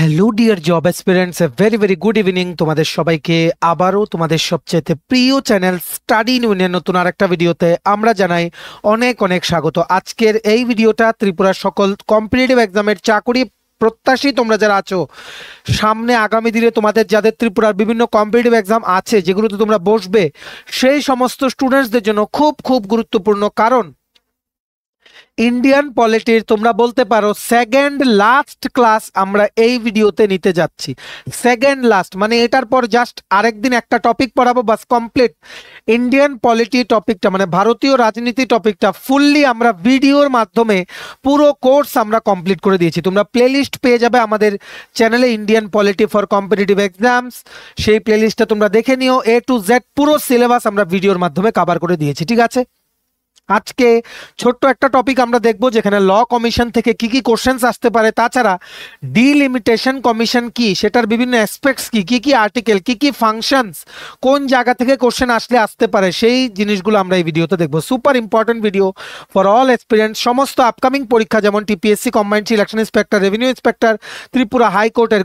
Hello dear job aspirants, a very very good evening তোমাদের সবাইকে। আবারও তোমাদের সবচেয়ে প্রিয় চ্যানেল স্টাডি ইউনিয়নের নতুন আরেকটা ভিডিওতে আমরা জানাই অনেক অনেক স্বাগত। আজকের এই ভিডিওটা ত্রিপুরার সকল কম্পিটিটিভ এক্সামের চাকরি প্রত্যাশী তোমরা যারা আছো, সামনে আগামী দিনে তোমাদের যাদের ত্রিপুরার বিভিন্ন কম্পিটিটিভ এক্সাম আছে যেগুলোতে তোমরা বসবে, সেই সমস্ত স্টুডেন্টসদের জন্য খুব খুব গুরুত্বপূর্ণ। কারণ ইন্ডিয়ান পলিটির তোমরা বলতে পারো সেকেন্ড লাস্ট ক্লাস আমরা এই ভিডিওতে নিতে যাচ্ছি। সেকেন্ড লাস্ট মানে এটার পর জাস্ট আরেকদিন একটা টপিক পড়াবো, বাস কমপ্লিট। ইন্ডিয়ান পলিটি টপিকটা মানে ভারতীয় রাজনীতি টপিকটা ফুললি আমরা ভিডিওর মাধ্যমে পুরো কোর্স আমরা কমপ্লিট করে দিয়েছি। তোমরা প্লেলিস্ট পেয়ে যাবে আমাদের চ্যানেলে, Indian polity for competitive exams. সেই প্লেলিস্টটা তোমরা দেখে নিও, এ টু জেড পুরো সিলেবাস আমরা ভিডিওর মাধ্যমে কভার করে দিয়েছি। ঠিক আছে, আজকে ছোট্ট একটা টপিক আমরা দেখব যেখানে ল কমিশন থেকে কি কি কোশ্চেন্স আসতে পারে, তাছাড়া ডিলিমিটেশন কমিশন কি, সেটার বিভিন্ন অ্যাসপেক্টস কি কি আর্টিকেল, কি ফাংশনস, কোন জায়গা থেকে কোশ্চেন আসতে পারে, সেই জিনিসগুলো আমরা এই ভিডিওতে দেখব। Super important video for all experience. সমস্ত আপকামিং পরীক্ষা যেমন TPSC combined selection inspector, revenue inspector, Tripura হাইকোর্টের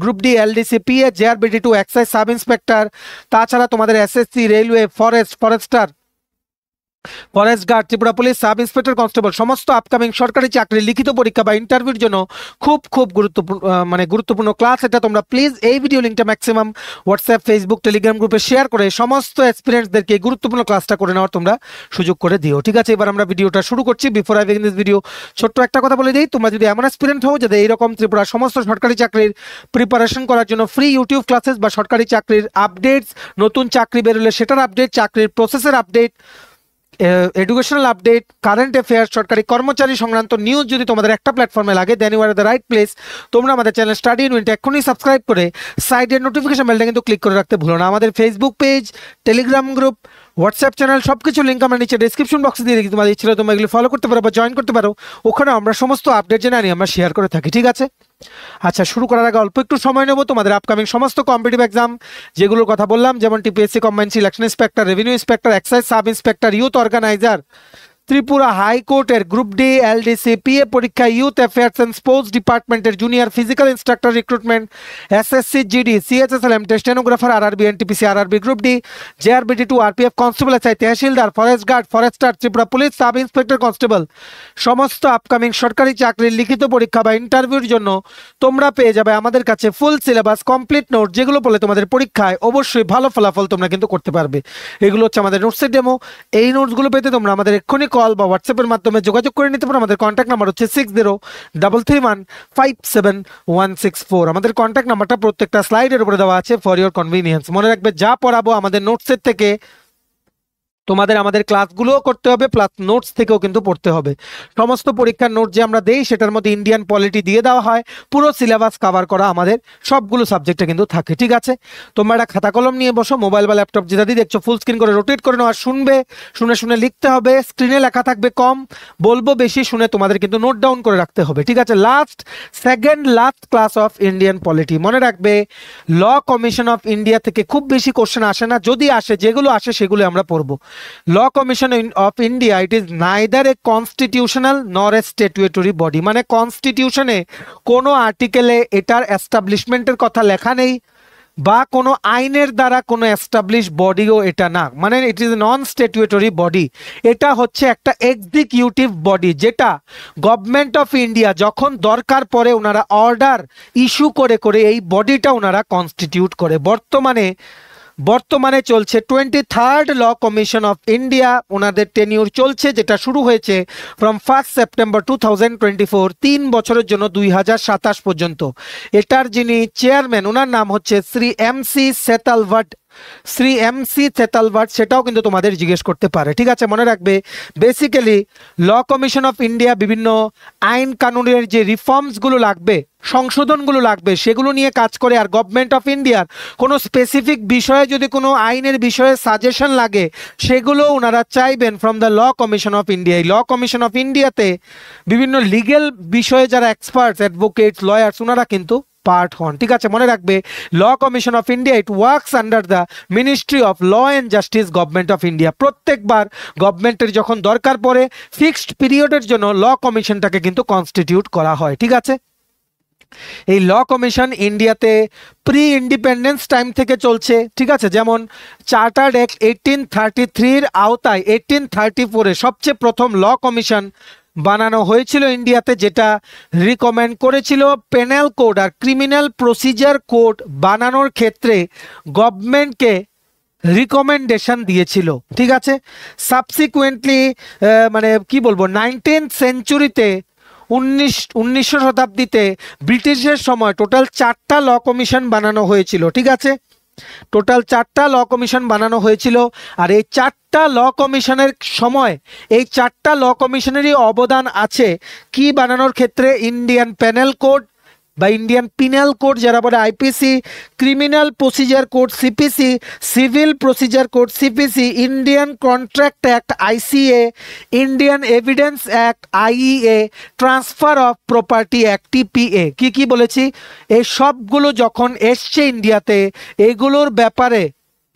গ্রুপ ডি এলডিসি, পিএ, জেআরবিডি2, এক্সাইজ সাব ইন্সপেক্টর, তাছাড়া তোমাদের SSC, railway, forester, forest guard, Tripura police, sub inspector, constable, সমস্ত আপকামিং সরকারি চাকরি লিখিত পরীক্ষা বা ইন্টারভিউর জন্য খুব খুব গুরুত্বপূর্ণ ক্লাস এটা। তোমরা প্লিজ এই ভিডিও লিঙ্কটা ম্যাক্সিমাম হোয়াটসঅ্যাপ, ফেসবুক, টেলিগ্রাম গ্রুপে শেয়ার করে সমস্ত এক্সপিরিয়েন্সদেরকে এই গুরুত্বপূর্ণ ক্লাসটা করে নেওয়ার তোমরা সুযোগ করে দিও। ঠিক আছে, এবার আমরা ভিডিওটা শুরু করছি। Before I begin this video, ছোট্ট একটা কথা বলে দিই, তোমরা যদি এমন এক্সপিরিয়েন্স হও যাতে এইরকম ত্রিপুরার সমস্ত সরকারি চাকরির প্রিপারেশন করার জন্য ফ্রি ইউটিউব ক্লাসেস বা সরকারি চাকরির আপডেটস, নতুন চাকরি বেরোলে সেটার আপডেট, চাকরির প্রসেসের update, educational update, current affairs, সরকারি কর্মচারী সংক্রান্ত নিউজ যদি তোমাদের একটা প্ল্যাটফর্মে লাগে, then you are the right place. তোমরা আমাদের চ্যানেল স্টাডি ইউনিট এখনই সাবস্ক্রাইব করে সাইডের নোটিফিকেশন বেলটা কিন্তু ক্লিক করে রাখতে ভুলো না। আমাদের Facebook page, Telegram group, WhatsApp channel সবকিছু লিঙ্ক আমরা নিচে ডিসক্রিপশন বক্সে দিয়ে রেখেছি। তোমাদের ইচ্ছে তোমরা এগুলো ফলো করতে পারো বা জয়েন করতে পারো, ওখানে আমরা সমস্ত আপডেট জেনে আমরা শেয়ার করে থাকি। ঠিক আছে, আচ্ছা শুরু করার আগে অল্প একটু সময় নেব। তোমাদের আপকামিং সমস্ত কম্পিটিটিভ এক্সাম যেগুলোর কথা বললাম, যেমন TPSC combined selection inspector, revenue inspector, excise sub inspector, youth organiser, Tripura হাইকোর্টের গ্রুপ ডি এলডিসি, পিএ পরীক্ষা, ইউথ অ্যাফেয়ার্স অ্যান্ড স্পোর্টস ডিপার্টমেন্টের junior physical instructor recruitment, SSC GD, সিএচএসএলএম, stenographer, RRB, NTPC, RRB group D, জেআরবিডি2, RPF, constable SI, tehsildar, forest guard, forester, Tripura police, sub inspector, constable, সমস্ত upcoming সরকারি চাকরির লিখিত পরীক্ষা বা ইন্টারভিউর জন্য তোমরা পেয়ে যাবে আমাদের কাছে ফুল সিলেবাস, কমপ্লিট নোট, যেগুলো বলে তোমাদের পরীক্ষায় অবশ্যই ভালো ফলাফল তোমরা কিন্তু করতে পারবে। এগুলো হচ্ছে আমাদের নোটসের ডেমো। এই নোটসগুলো পেতে তোমরা আমাদের এক্ষুনি কল বা হোয়াটসঅ্যাপের মাধ্যমে যোগাযোগ করে নিতে পারো। আমাদের কন্ট্যাক্ট নাম্বার হচ্ছে 6033157164। আমাদের কন্ট্যাক্ট নাম্বারটা প্রত্যেকটা স্লাইডের উপরে দেওয়া আছে ফর ইওর কনভিনিয়েন্স। মনে রাখবে, যা পড়াবো আমাদের নোটসের থেকে তোমাদের আমাদের ক্লাসগুলোও করতে হবে, প্লাস নোটস থেকেও কিন্তু পড়তে হবে। সমস্ত পরীক্ষার নোট যে আমরা দেই সেটার মধ্যে ইন্ডিয়ান পলিটি দিয়ে দেওয়া হয়, পুরো সিলেবাস কভার করা আমাদের সবগুলো সাবজেক্টে কিন্তু থাকে। ঠিক আছে, তোমরা একটা খাতা কলম নিয়ে বসো, মোবাইল বা ল্যাপটপ যেটা দিয়ে দেখছো ফুল স্ক্রিন করে রোটেট করে নেওয়া, শুনবে, শুনে লিখতে হবে। স্ক্রিনে লেখা থাকবে কম, বলবো বেশি, শুনে তোমাদের কিন্তু নোট ডাউন করে রাখতে হবে। ঠিক আছে, second last class of Indian polity. মনে রাখবে, ল কমিশন অফ ইন্ডিয়া থেকে খুব বেশি কোশ্চেন আসে না, যদি আসে যেগুলো আসে সেগুলো আমরা পড়বো। Law Commission of India, it is neither a constitutional nor a statutory body। মানে কনস্টিটিউশনে কোনো আর্টিকেলে এটার এস্টাবলিশমেন্টের কথা লেখা নেই বা কোনো আইনের দ্বারা কোনো এস্টাবলিশ বডিও এটা না, মানে it is non statutory body. এটা হচ্ছে একটা এক্সিকিউটিভ বডি, যেটা গভর্নমেন্ট অফ ইন্ডিয়া যখন দরকার পড়ে ওনারা অর্ডার ইস্যু করে এই বডিটা ওনারা কনস্টিটিউট করে। বর্তমানে চলছে 23rd law commission of India, ওনাদের টেনিউর চলছে, যেটা শুরু হয়েছে ফ্রম 1 সেপ্টেম্বর 2024, 3 বছরের জন্য 2027 পর্যন্ত। এটার যিনি চেয়ারম্যান, ওনার নাম হচ্ছে শ্রী এমসি সেতালভাট। সেটাও কিন্তু তোমাদের জিজ্ঞেস করতে পারে। ঠিক আছে, মনে রাখবে, basically law commission of India বিভিন্ন আইন কানুনের যে রিফর্মসগুলো লাগবে, সংশোধনগুলো লাগবে, সেগুলো নিয়ে কাজ করে। আর গভর্নমেন্ট অফ ইন্ডিয়ার কোনো স্পেসিফিক বিষয়ে যদি কোনো আইনের বিষয়ে সাজেশন লাগে, সেগুলো ওনারা চাইবেন from the law commission of India. Law commission of ইন্ডিয়াতে বিভিন্ন লিগেল বিষয়ে যারা এক্সপার্টস, অ্যাডভোকেটস, লয়ার্স, ওনারা কিন্তু পার্ট হন। ঠিক আছে, মনে রাখবে, law commission of India it works under the ministry of law and justice, government of India. প্রত্যেকবার গভর্নমেন্টের যখন দরকার পড়ে ফিক্সড পিরিয়ডের জন্য ল কমিশনটাকে কিন্তু কনস্টিটিউট করা হয়। ঠিক আছে, এই ল কমিশন ইন্ডিয়াতে প্রি ইন্ডিপেন্ডেন্স টাইম থেকে চলছে, ঠিক আছে। যেমন চার্টার্ড অ্যাক্ট 1833-র আওতায় 1834-এ সবচেয়ে প্রথম ল কমিশন বানানো হয়েছিল ইন্ডিয়াতে, যেটা রিকমেন্ড করেছিল পেনাল কোড আর ক্রিমিনাল প্রসিজার কোড বানানোর ক্ষেত্রে গভর্নমেন্টকে রিকমেন্ডেশন দিয়েছিল, ঠিক আছে। সাবসিকুয়েন্টলি মানে কি বলবো, 19th সেঞ্চুরিতে 19শো শতাব্দীতে ব্রিটিশের সময় টোটাল 4টা ল কমিশন বানানো হয়েছিল, ঠিক আছে। টোটাল 4টা ল কমিশন বানানো হয়েছিল। আর এই 4টা ল কমিশনের সময় এই 4টা ল কমিশনেরই অবদান আছে কি বানানোর ক্ষেত্রে, ইন্ডিয়ান পেনাল কোড বা ইন্ডিয়ান পিনাল কোড যারা বলে IPC, criminal procedure code CPC, civil procedure code CPC, Indian contract act আইসিএ, Indian evidence act IEA, transfer of property act TPA. কি বলেছি, এই সবগুলো যখন এসছে ইন্ডিয়াতে, এগুলোর ব্যাপারে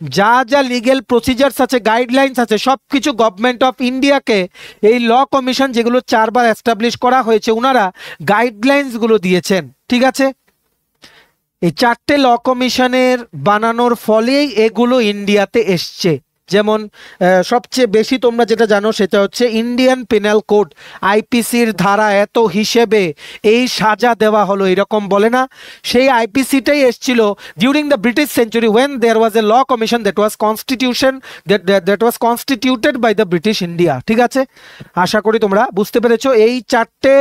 যা যা লিগেল প্রসিজার্স আছে, গাইডলাইন্স আছে, সব কিছু গভর্নমেন্ট অফ ইন্ডিয়াকে এই ল কমিশন যেগুলো 4বার এস্টাবলিশ করা হয়েছে, ওনারা গাইডলাইন্সগুলো দিয়েছেন, ঠিক আছে। এই 4টে ল কমিশনের বানানোর ফলেই এগুলো ইন্ডিয়াতে এসছে। যেমন সবচেয়ে বেশি তোমরা যেটা জানো সেটা হচ্ছে ইন্ডিয়ান পেনাল কোড, আইপিসির ধারা এত হিসেবে এই সাজা দেওয়া হলো, এরকম বলে না, সেই আইপিসিটাই এসছিল during the British century when there was a law commission that was constitution that was constituted by the British India, ঠিক আছে। আশা করি তোমরা বুঝতে পেরেছো। এই 4টে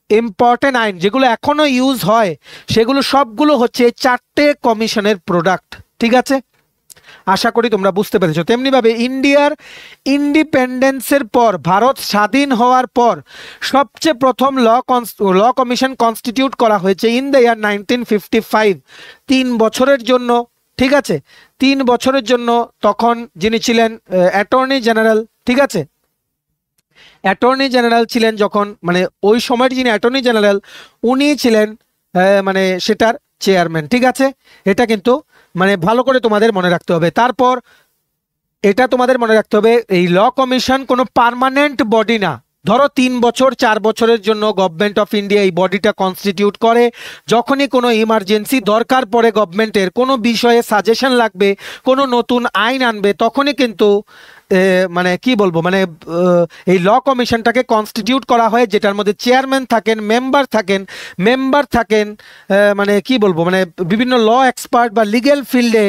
ইম্পর্টেন্ট আইন যেগুলো এখনো ইউজ হয়, সেগুলো সবগুলো হচ্ছে 4টে কমিশনের প্রোডাক্ট, ঠিক আছে। আশা করি তোমরা বুঝতে পেরেছো। তেমনিভাবে ইন্ডিয়ার ইন্ডিপেন্ডেন্সের পর, ভারত স্বাধীন হওয়ার পর সবচেয়ে প্রথম ল কমিশন কনস্টিটিউট করা হয়েছে ইন দ্য ইয়ার 1955, 3 বছরের জন্য, ঠিক আছে। 3 বছরের জন্য তখন যিনি ছিলেন অ্যাটর্নি জেনারেল, ঠিক আছে। অ্যাটর্নি জেনারেল ছিলেন যখন, মানে ওই সময়ের যিনি অ্যাটর্নি জেনারেল উনি ছিলেন মানে সেটার চেয়ারম্যান, ঠিক আছে। এটা কিন্তু মানে ভালো করে তোমাদের মনে রাখতে হবে। তারপর এটা তোমাদের মনে রাখতে হবে, এই ল কমিশন কোনো পার্মানেন্ট বডি না। ধরো 3 বছর 4 বছরের জন্য গভর্নমেন্ট অফ ইন্ডিয়া এই বডিটা কনস্টিটিউট করে, যখনই কোনো ইমার্জেন্সি দরকার পড়ে, গভর্নমেন্টের কোনো বিষয়ে সাজেশন লাগবে, কোনো নতুন আইন আনবে, তখনই কিন্তু মানে কি বলবো, মানে এই ল কমিশনটাকে কনস্টিটিউট করা হয়, যেটার মধ্যে চেয়ারম্যান থাকেন, মেম্বার থাকেন মানে কি বলবো, মানে বিভিন্ন ল এক্সপার্ট বা লিগেল ফিল্ডে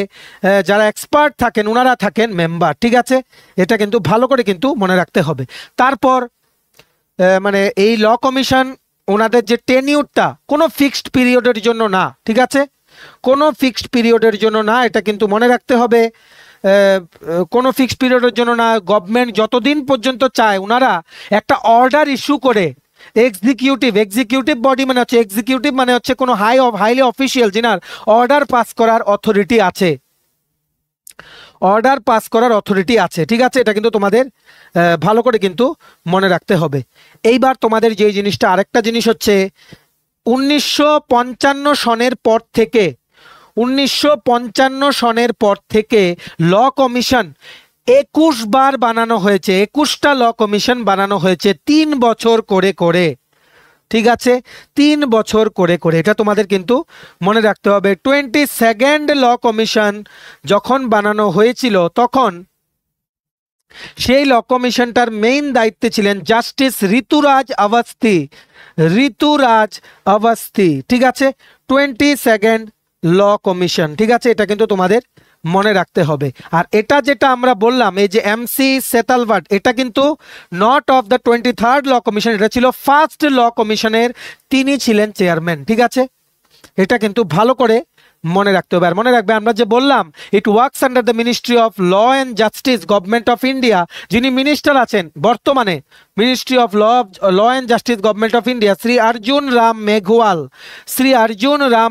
যারা এক্সপার্ট থাকেন ওনারা থাকেন মেম্বার, ঠিক আছে। এটা কিন্তু ভালো করে কিন্তু মনে রাখতে হবে। তারপর মানে এই ল কমিশন ওনাদের যে টেনিউরটা কোনো ফিক্সড পিরিয়ডের জন্য না, ঠিক আছে, কোনো ফিক্সড পিরিয়ডের জন্য না, এটা কিন্তু মনে রাখতে হবে। কোনো ফিক্সড পিরিয়ডের জন্য না, গভর্নমেন্ট যতদিন পর্যন্ত চায় ওনারা একটা অর্ডার ইস্যু করে, এক্সিকিউটিভ বডি মানে হচ্ছে, এক্সিকিউটিভ মানে হচ্ছে কোনো হাইলি অফিসিয়াল যিনার অর্ডার পাস করার অথরিটি আছে, অর্ডার পাস করার অথরিটি আছে, ঠিক আছে। এটা কিন্তু তোমাদের ভালো করে কিন্তু মনে রাখতে হবে। এইবার তোমাদের যে জিনিসটা, আরেকটা জিনিস হচ্ছে 1955 সনের পর থেকে 1955 সনের পর থেকে ল কমিশন 21 বার বানানো হয়েছে, 21টা ল কমিশন বানানো হয়েছে 3 বছর করে করে, ঠিক আছে, 3 বছর করে করে। এটা তোমাদের কিন্তু মনে রাখতে হবে। 22nd ল কমিশন যখন বানানো হয়েছিল, তখন সেই ল কমিশনটার মেইন দায়িত্বে ছিলেন জাস্টিস ঋতুরাজ অবস্থি, ঠিক আছে। 22nd ল কমিশন, ঠিক আছে। এটা কিন্তু তোমাদের মনে রাখতে হবে। আর এটা যেটা আমরা বললাম, এই যে এমসি সেতালভার্ট, এটা কিন্তু not of the 23rd law commission, এটা ছিল ফার্স্ট ল কমিশনের, তিনি ছিলেন চেয়ারম্যান, ঠিক আছে। এটা কিন্তু ভালো করে মনে রাখতে হবে। আর মনে রাখবে, আমরা যে বললাম it works under the ministry of law and justice, government of India, যিনি মিনিস্টার আছেন বর্তমানে ministry of law and justice government of India, Shri Arjun Ram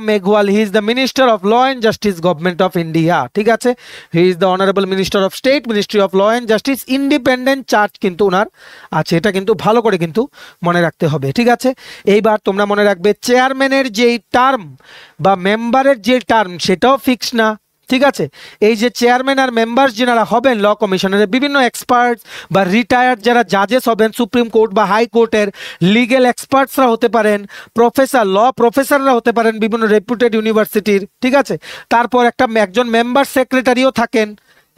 Meghwal, he is the minister of law and justice government of India, ঠিক আছে। He is the honourable minister of state, ministry of law and justice, independent charge কিন্তু ওনার আছে। এটা কিন্তু ভালো করে কিন্তু মনে রাখতে হবে, ঠিক আছে। এইবার তোমরা মনে রাখবে, চেয়ারম্যানের যেই টার্ম বা মেম্বারের যে টার্ম সেটাও ফিক্স না, ঠিক আছে, এই যে চেয়ারম্যান আর মেম্বার্স যারা হবেন ল কমিশনের, বিভিন্ন এক্সপার্টস বা রিটায়ার্ড যারা জাজেস হবেন সুপ্রিম কোর্ট বা হাই কোর্টের, লিগেল এক্সপার্টসরা হতে পারেন, প্রফেসর, ল প্রফেসররা হতে পারেন বিভিন্ন রেপুটেড ইউনিভার্সিটির, ঠিক আছে। তারপর একজন মেম্বার সেক্রেটারিও থাকেন,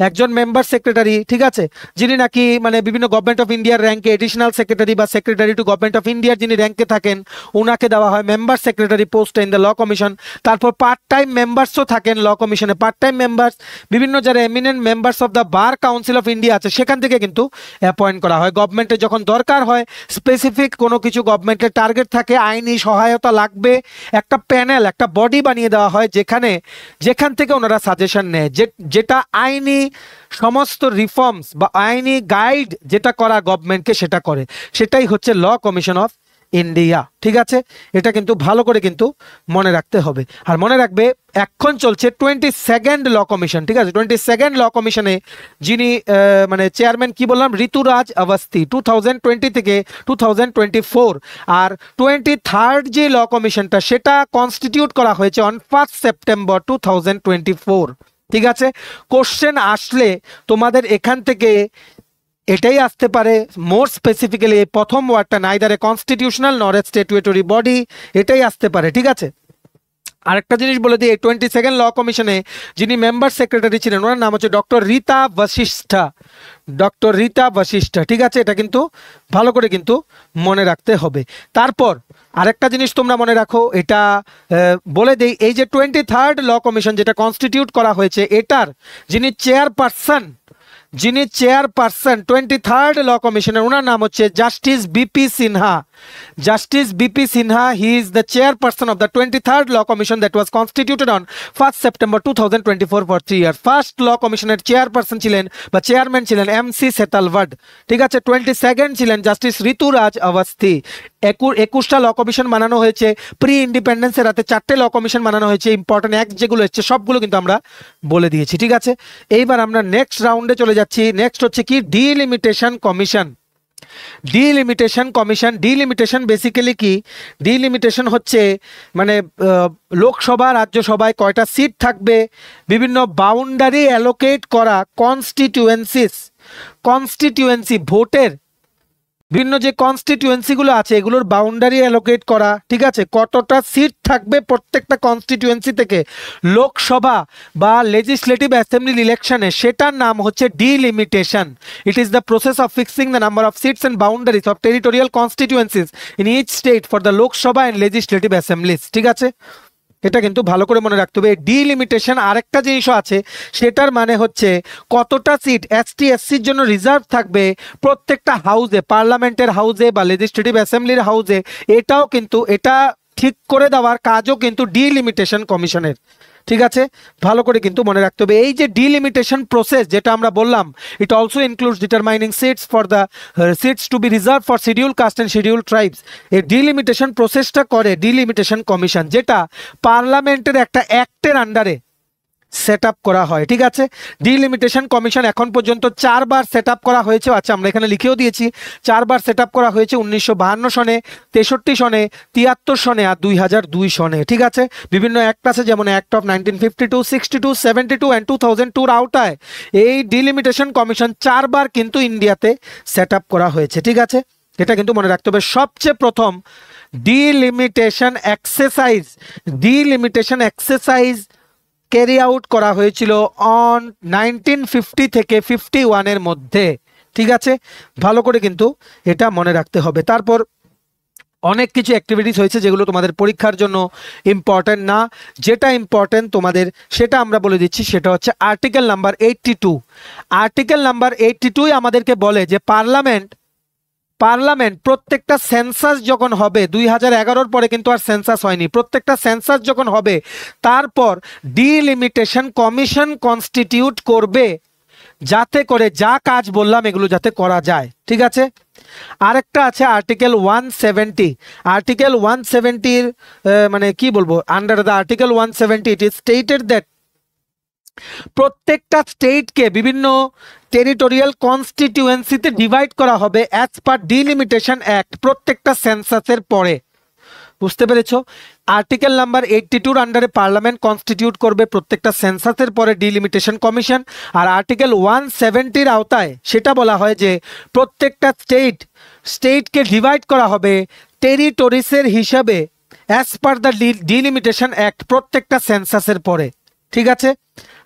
একজন মেম্বার সেক্রেটারি, ঠিক আছে, যিনি নাকি মানে বিভিন্ন গভর্নমেন্ট অফ ইন্ডিয়ার র্যাঙ্কে এডিশনাল সেক্রেটারি বা সেক্রেটারি টু গভর্নমেন্ট অফ ইন্ডিয়ার যিনি র্যাঙ্কে থাকেন ওনাকে দেওয়া হয় member secretary post in the law commission. তারপর পার্ট টাইম মেম্বার্সও থাকেন ল কমিশনে, পার্ট টাইম মেম্বার্স বিভিন্ন যারা eminent members of the bar council of India আছে সেখান থেকে কিন্তু অ্যাপয়েন্ট করা হয়। গভর্নমেন্টে যখন দরকার হয়, স্পেসিফিক কোনো কিছু গভর্নমেন্টের টার্গেট থাকে, আইনি সহায়তা লাগবে, একটা প্যানেল, একটা বডি বানিয়ে দেওয়া হয় যেখান থেকে ওনারা সাজেশন নেয়, যেটা আইনি সমস্ত রিফর্মস বা আইনি গাইড যেটা করা গভর্নমেন্টকে সেটা করে, সেটাই হচ্ছে ল কমিশন অফ ইন্ডিয়া। ঠিক আছে, এটা কিন্তু ভালো করে কিন্তু মনে রাখতে হবে। আর মনে রাখবে এখন চলছে 22nd ল কমিশন, ঠিক আছে। 22nd ল কমিশনে যিনি মানে চেয়ারম্যান কি বললাম, ঋতুরাজ অবস্থি, 2020 থেকে 2024। আর 23rd যে ল কমিশনটা সেটা কনস্টিটিউট করা হয়েছে অন 1 সেপ্টেম্বর 2024। ঠিক আছে, কোশ্চেন আসলে তোমাদের এখান থেকে এটাই আসতে পারে, মোর স্পেসিফিক্যালি এই প্রথম ওয়ার্ডটা নাইদার এ কনস্টিটিউশনাল নর এ স্ট্যাটুটরি বডি, এটাই আসতে পারে। ঠিক আছে, আরেকটা জিনিস বলে দিই, 22nd ল কমিশনে যিনি মেম্বার সেক্রেটারি ছিলেন ওনার নাম হচ্ছে ডক্টর রীতা বশিষ্ঠা, ডক্টর রীতা বশিষ্ঠা। ঠিক আছে, এটা কিন্তু ভালো করে কিন্তু মনে রাখতে হবে। তারপর আরেকটা জিনিস তোমরা মনে রাখো, এটা বলে দেই, এই যে 23rd ল কমিশন যেটা কনস্টিটিউট করা হয়েছে এটার যিনি চেয়ারপারসন 23rd ল কমিশনের ওনার নাম হচ্ছে justice BP Sinha. Justice BP Sinha, he is the chairperson of the 23rd law commission that was constituted on 1 September 2024 for 3 year. First law কমিশনের চেয়ারপারসন ছিলেন বা চেয়ারম্যান ছিলেন MC সেতালওয়াড। ঠিক আছে, 22nd ছিলেন জাস্টিস ঋতুরাজ অবস্থি। 21টা ল কমিশন বানানো হয়েছে, প্রি ইন্ডিপেন্ডেন্সের রাতে 4টে ল কমিশন বানানো হয়েছে, ইম্পর্টেন্ট অ্যাক্ট যেগুলো হচ্ছে সবগুলো কিন্তু আমরা বলে দিয়েছি। ঠিক আছে, এইবার আমরা নেক্সট রাউন্ডে চলে যাচ্ছি। নেক্সট হচ্ছে কি, delimitation commission. Delimitation commission, delimitation basically কি, ডিলিমিটেশন হচ্ছে মানে লোকসভা রাজ্যসভায় কয়টা সিট থাকবে, বিভিন্ন বাউন্ডারি অ্যালোকেট করা, কনস্টিটিউয়েন্সি ভোটের বিভিন্ন যে কনস্টিটিউয়েন্সিগুলো আছে এগুলোর বাউন্ডারি অ্যালোকেট করা। ঠিক আছে, কতটা সিট থাকবে প্রত্যেকটা কনস্টিটিউয়েন্সি থেকে লোকসভা বা লেজিসলেটিভ অ্যাসেম্বলি ইলেকশনে, সেটার নাম হচ্ছে delimitation. It is the process of fixing the number of seats and boundaries of territorial constituencies in each state for the Lok Sabha and legislative assemblies. ঠিক আছে, এটা কিন্তু ভালো করে মনে রাখতে হবে। ডিলিমিটেশন আরেকটা জিনিসও আছে, সেটার মানে হচ্ছে কতটা সিট ST SCর জন্য রিজার্ভ থাকবে প্রত্যেকটা হাউসে, পার্লামেন্টের হাউসে বা লেজিসলেটিভ অ্যাসেম্বলির হাউসে। এটাও কিন্তু, এটা ঠিক করে দেওয়ার কাজও কিন্তু ডিলিমিটেশন কমিশনের। ঠিক আছে, ভালো করে কিন্তু মনে রাখতে হবে। এই যে ডিলিমিটেশন প্রসেস যেটা আমরা বললাম, it also includes determining seats for the seats to be reserve for schedule caste and schedule tribes. এই ডিলিমিটেশন প্রসেসটা করে ডিলিমিটেশন কমিশন, যেটা পার্লামেন্টের একটা অ্যাক্টের আন্ডারে সেট আপ করা হয়। ঠিক আছে, ডিলিমিটেশন কমিশন এখন পর্যন্ত 4বার সেট আপ করা হয়েছে। আচ্ছা, আমরা এখানে লিখেও দিয়েছি 4বার সেট আপ করা হয়েছে, 1952 সনে, 63 সনে, 73 সনে আর 2002 সনে। ঠিক আছে, বিভিন্ন অ্যাক্ট আছে যেমন অ্যাক্ট অফ 1952, 62, 72 অ্যান্ড 2002 আওতায় এই ডিলিমিটেশন কমিশন 4বার কিন্তু ইন্ডিয়াতে সেট আপ করা হয়েছে। ঠিক আছে, এটা কিন্তু মনে রাখতে হবে। সবচেয়ে প্রথম ডিলিমিটেশন এক্সারসাইজ ক্যারি আউট করা হয়েছিল অন 1950 থেকে 51 মধ্যে। ঠিক আছে, ভালো করে কিন্তু এটা মনে রাখতে হবে। তারপর অনেক কিছু অ্যাক্টিভিটিস হয়েছে যেগুলো তোমাদের পরীক্ষার জন্য ইম্পর্টেন্ট না, যেটা ইম্পর্টেন্ট তোমাদের সেটা আমরা বলে দিচ্ছি, সেটা হচ্ছে আর্টিকেল নাম্বার 82। আর্টিকেল নাম্বার 82 আমাদেরকে বলে যে পার্লামেন্ট প্রত্যেকটা সেন্সাস যখন হবে, 2011-র পরে কিন্তু আর সেন্সাস হয়নি, প্রত্যেকটা সেন্সাস যখন হবে তারপর ডিলিমিটেশন কমিশন কনস্টিটিউট করবে, যাতে করে যা কাজ বললাম এগুলো যাতে করা যায়। ঠিক আছে, আরেকটা আছে আর্টিকেল 170। আর্টিকেল 170 মানে কি বলবো, under the article 170 it is stated that প্রত্যেকটা স্টেটকে বিভিন্ন টেরিটোরিয়াল কনস্টিটিউয়েন্সিতে ডিভাইড করা হবে অ্যাজ পার ডিলিমিটেশন অ্যাক্ট প্রত্যেকটা সেন্সাসের পরে। বুঝতে পেরেছো? আর্টিকেল নাম্বার 82 আন্ডারে পার্লামেন্ট কনস্টিটিউট করবে প্রত্যেকটা সেন্সাসের পরে ডিলিমিটেশন কমিশন। আর আর্টিকেল 170 আওতায় সেটা বলা হয় যে প্রত্যেকটা স্টেটকে ডিভাইড করা হবে টেরিটরিসের হিসাবে as per the delimitation act প্রত্যেকটা সেন্সাসের পরে। ঠিক আছে,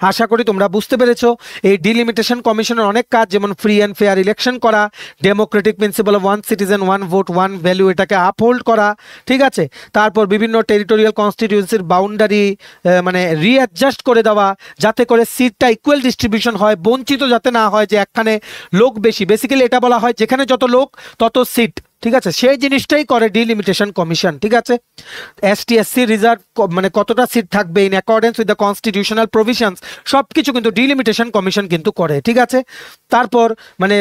আশা করি তোমরা বুঝতে পেরেছো। এই ডিলিমিটেশন কমিশনের অনেক কাজ, যেমন ফ্রি অ্যান্ড ফেয়ার ইলেকশন করা, Democratic principal of one citizen one vote one value এটাকে আপহোল্ড করা। ঠিক আছে, তারপর বিভিন্ন টেরিটোরিয়াল কনস্টিটিউয়েন্সির বাউন্ডারি মানে রিঅ্যাডজাস্ট করে দেওয়া, যাতে করে সিটটা ইকুয়াল ডিস্ট্রিবিউশন হয়, বঞ্চিত যাতে না হয় যে একখানে লোক বেশি। বেসিক্যালি এটা বলা হয় যেখানে যত লোক তত সিট। ঠিক আছে, সেই জিনিসটাই করে ডিলিমিটেশন কমিশন। ঠিক আছে, এসটি এসসি রিজার্ভ মানে কতটা সিট থাকবে in accordance with the constitutional provisions সব কিছু কিন্তু ডিলিমিটেশন কমিশন কিন্তু করে। ঠিক আছে, তারপর মানে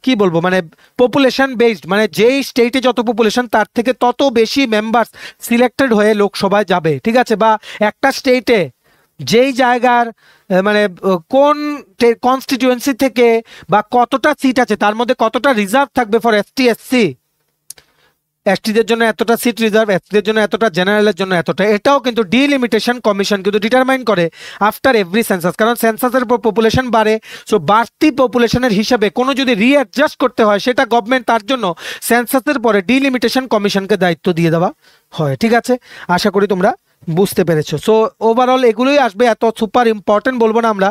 কি বলবো, মানে পপুলেশন বেসড, মানে যেই স্টেটে যত পপুলেশন তার থেকে তত বেশি মেম্বার্স সিলেক্টেড হয়ে লোকসভায় যাবে। ঠিক আছে, বা একটা স্টেটে যেই জায়গার মানে কোন কনস্টিটিউয়েন্সি থেকে বা কতটা সিট আছে তার মধ্যে কতটা রিজার্ভ থাকবে ফর এসটি এসসি, এসটিদের জন্য এতটা সিট রিজার্ভ, এসটিদের জন্য এতটা, জেনারেলের জন্য এতটা, এটাও কিন্তু ডিলিমিটেশন কমিশন কিন্তু ডিটারমাইন করে আফটার এভরি সেন্সাস। কারণ সেন্সাসের উপর পপুলেশন বাড়ে, সো বাড়তি পপুলেশনের হিসাবে কোনো যদি রিঅ্যাডজাস্ট করতে হয় সেটা গভর্নমেন্ট, তার জন্য সেন্সাসের পরে ডিলিমিটেশন কমিশনকে দায়িত্ব দিয়ে দেওয়া হয়। ঠিক আছে, আশা করি তোমরা বুঝতে পেরেছো। সো ওভারঅল এগুলোই আসবে, এত সুপার ইম্পর্টেন্ট বলবো না আমরা,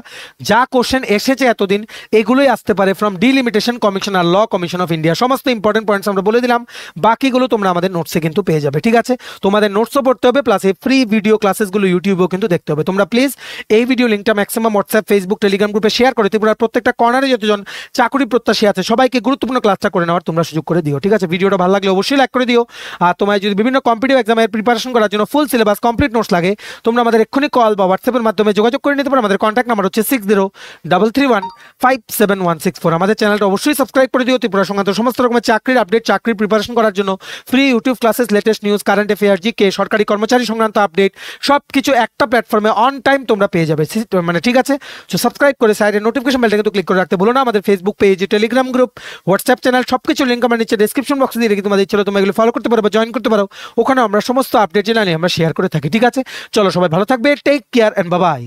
যা কোশ্চেন এসেছে এতদিন এগুলোই আসতে পারে ফ্রম ডিলিমিটেশন কমিশন আর ল কমিশন অফ ইন্ডিয়া। সমস্ত ইম্পর্টেন্ট পয়েন্টস আমরা বলে দিলাম, বাকিগুলো তোমরা আমাদের নোটসে কিন্তু পেয়ে যাবে। ঠিক আছে, তোমাদের নোটসও পড়তে হবে, প্লাস এই ফ্রি ভিডিও ক্লাসেসগুলো ইউটিউবেও কিন্তু দেখতে হবে। তোমরা প্লিজ এই ভিডিও লিঙ্কটা ম্যাক্সিমাম হোয়াটসঅ্যাপ, ফেসবুক, টেলিগ্রাম গ্রুপে শেয়ার করে ত্রিপুরার প্রত্যেকটা কর্নারে যতজন চাকরি প্রত্যাশী আছে সবাইকে গুরুত্বপূর্ণ ক্লাসটা করে নেওয়ার তোমরা সুযোগ করে দিও। ঠিক আছে, ভিডিওটা ভালো লাগলে অবশ্যই লাইক করে দিও। আর তোমায় যদি বিভিন্ন কম্পিটিটিভ এক্সামের প্রিপারেশন করার জন্য ফুল সিলেবাস কমপ্লিট নোটস লাগে, তোমরা আমাদের এক্ষুনি কল বা হোয়াটসঅ্যাপের মাধ্যমে যোগাযোগ করে নিতে পারো। আমাদের কন্ট্যাক্ট নাম্বার হচ্ছে 6033157164। আমাদের চ্যানেলটা অবশ্যই সাবস্ক্রাইব করে দিও। ত্রিপুরা সংক্রান্ত সমস্ত রকমের চাকরির আপডেট, চাকরির প্রিপারেশন করার জন্য free YouTube classes, latest news, current affair, GK, সরকারি কর্মচারী সংক্রান্ত আপডেট সব কিছু একটা প্ল্যাটফর্মে অন টাইম তোমরা পেয়ে যাবে। মানে ঠিক আছে, তো সাবস্ক্রাইব করে সাইডের নোটিফিকেশন বেলটা কিন্তু ক্লিক করে রাখতে ভুলো না। আমাদের Facebook page, Telegram group, WhatsApp channel সবকিছু লিঙ্ক আমার নিচে ডেসক্রিপশন বক্সে দিয়ে রেখে তোমাদের ইচ্ছে হলে তোমরা এগুলো ফলো করতে পারো বা জয়েন করতে পারো। ওখানে আমরা সমস্ত আপডেট জানালে আমরা শেয়ার করে থাকি। ঠিক আছে, চলো সবাই ভালো থাকবে, take care and bye by.